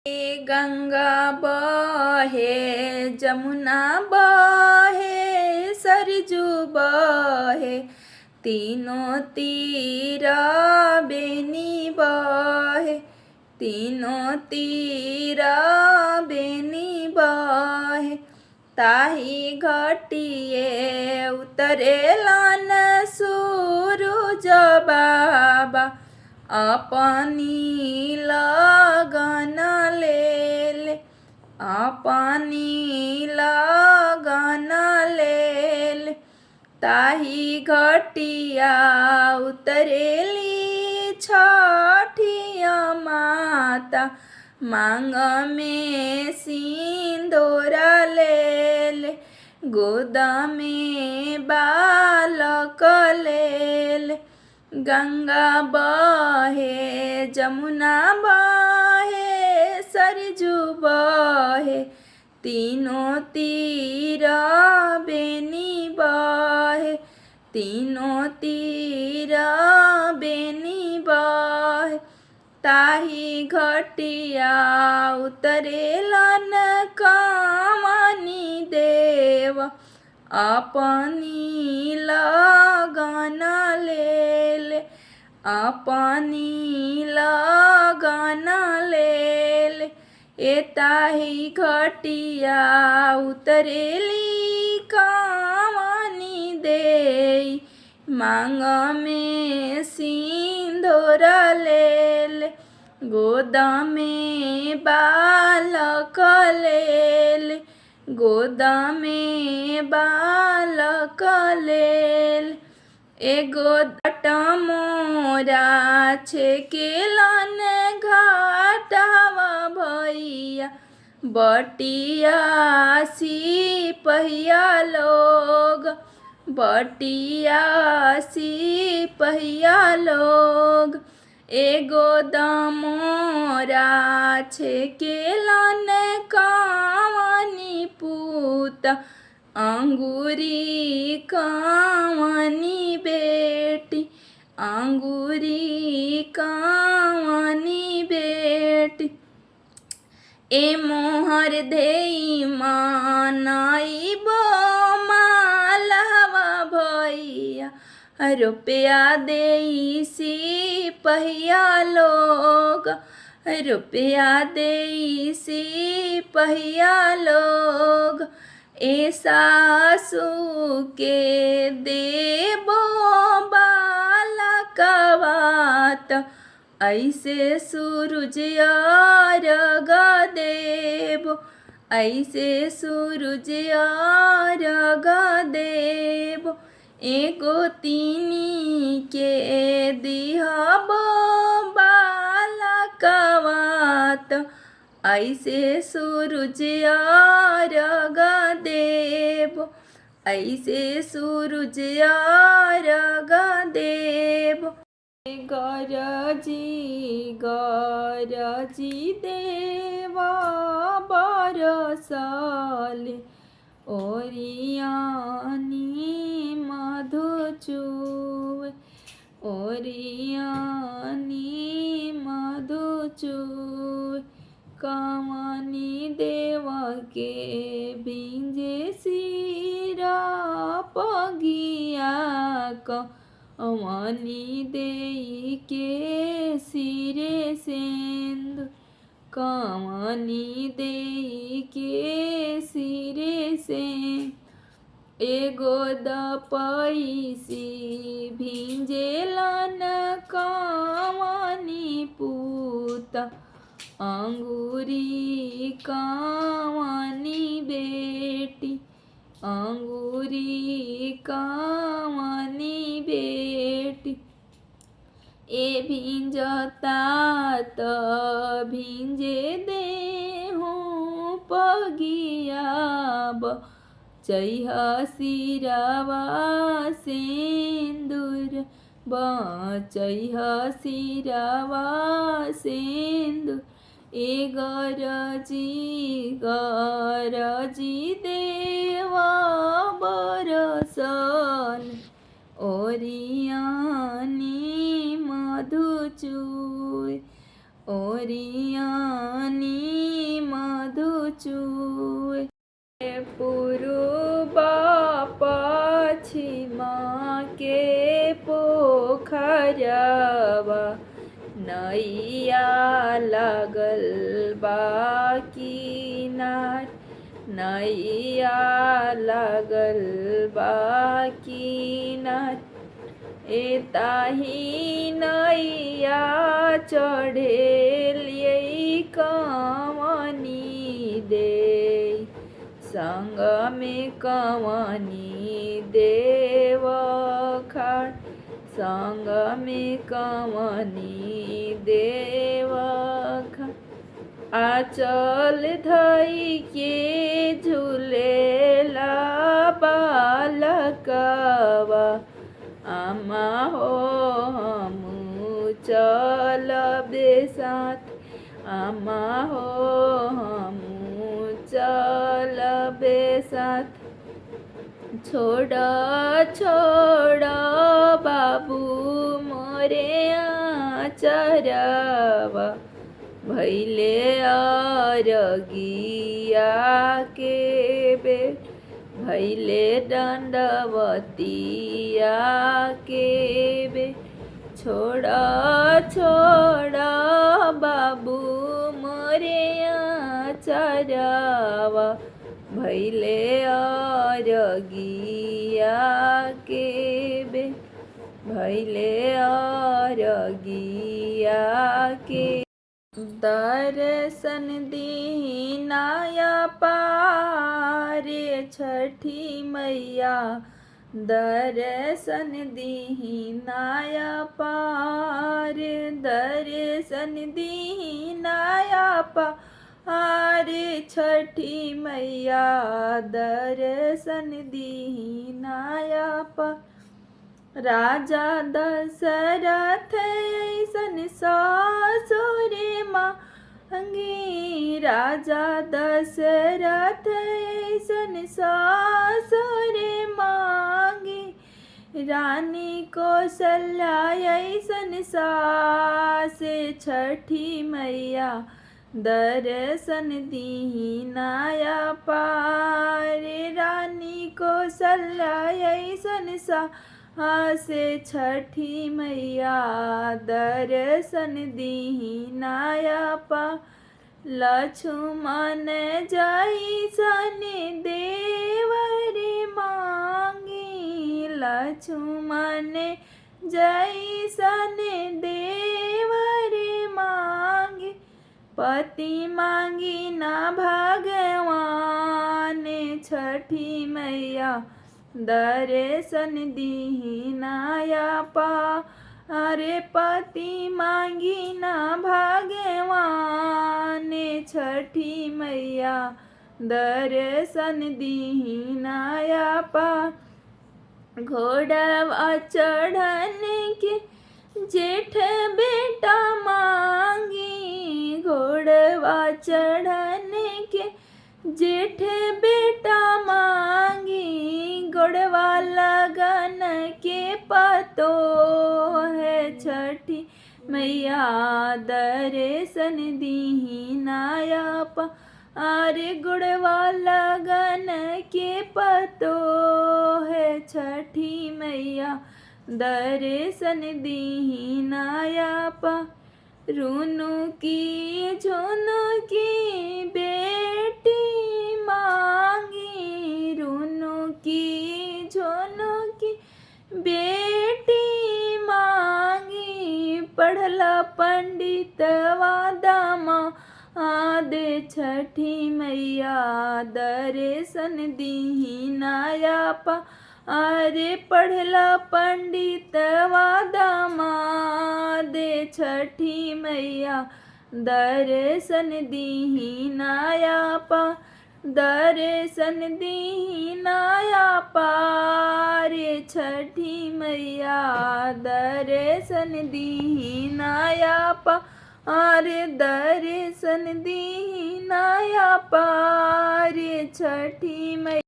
गंगा बहे जमुना बहे सरजू बहे तीनों तीर बेनी बहे तीनों तीर बेनी बहे ताही घटिए उतरे लन सूरज बाबा अपनी लगन ले ले अपनी लगन ले ले ताही घटिया उतरेली छठिया माता मांग में सिंदूरा ले ले गोद में बालक ले ले गंगा बहे जमुना बहे सरजू बहे तीनों तीर बेनी बहे तीनों तीर बेनी बहे ताही घटिया उतरेलन कामनी देव अपनी लगन ले ले अपनी लगन ले ले एताही घटिया उतरेली कामनी दे मांग में सिंदूर ले ले गोद में बालक ले ले गोद में बालक ले ले एगो मोरा छेकेलन घाटवा भैया बटिया सिपहिया लोग बटिया सिपहिया लोग एगो दमोरा छेकेलन कामनी पूत अंगूरी कामनी बेटी अंगूरी कामनी बेटी ए मोहर देई मानाई बो मालवा भैया रुपया देई सिपहिया लोग रुपया देई सिपहिया लोग ए सासू के देबो बालकवात ऐसे सूरज अर्घ देबो ऐसे सूरज अर्घ देबो एगो तीनी के दिहबो बालकवात ऐसे सूरज अर्घ देबो ऐसे सूरज अर्घ देबो गरजी गरजी देवा बरसले ओरियानी मधु चुए ओरियानी मधु चुए कामनी देव के भिंजे सिरा पगिया कमनी देई के सिरे सेंदूर कामनी देई के सिरे से एगो दपैसी भिंजेलन कामनी पूत अंगूरी कामनी बेटी अंगूरी कामनी बेटी ए भिंजता त भिंजे देहूँ पगियाब चैह सिरवा सिंदूर बचैह सिरवा सिंदूर ए गरजी देवा बरसल ओरियानी मधु चुए ओरियानी पारवा नैया लागल बा किनार नैया लागल बा किनार एताही नैया चढ़ेलियै कवनी दे संग में कवनी देव खाड़ संग में कवनी देव खाड़ आचल धई के झूलेला बालकवा आमा हो हमू चलबे साथ आमा हो हमू चलबे साथ छोड़ छोड़ बाबू मोरे आचरवा भैले अरगिया के बेट भैले दंडवतिया के बेट छोड़ छोड़ बाबू मोरे आचरवा भैले अरगिया के बेट भैले अरगिया के दर्शन दीनाया पारे छठी मैया दर्शन दीनाया पारे दर्शन दीनाया पारे छठी मैया दर्शन दीनाया पारे राजा दशरथ ऐसन ससुर मांगी राजा दशरथ ऐसन ससुर मांगी रानी कौशल्या ऐसन सास छठी मैया दर्शन दीनाया पारे रानी कौशल्या ऐसन सा से छठी मैया दर्शन दीनाया पा लक्ष्मण जैसन देवर मांगी लक्ष्मण जैसन देवर मांगी पति मांगी ना भगवान छठी मैया दर्शन दीनाया पारे पति मांगी ना भगवान छठी मैया दर्शन दीनाया पार घोड़वा चढ़न के जेठ बेटा मांगी घोड़वा चढ़न के जेठ बेटा मांगी गोड़वा लगन के पतो है छठी मैया दर्शन दीनाया पारे गुड़वा लगन के पतो है छठी मैया दर्शन दीनाया पार रूनु की झुनु की बेटी मांगी रूनु की झुनु की बेटी मांगी पढ़ला पंडित वादामा आदे छठी मैया दर्शन दीनाया पारे पढ़ला पंडित वादामा दे छठी मैया दर्शन दीनाया दर्शन दीनाया पारे छठी मैया दर्शन दीनाया पारे दर्शन दीनाया पारे छठी मैया।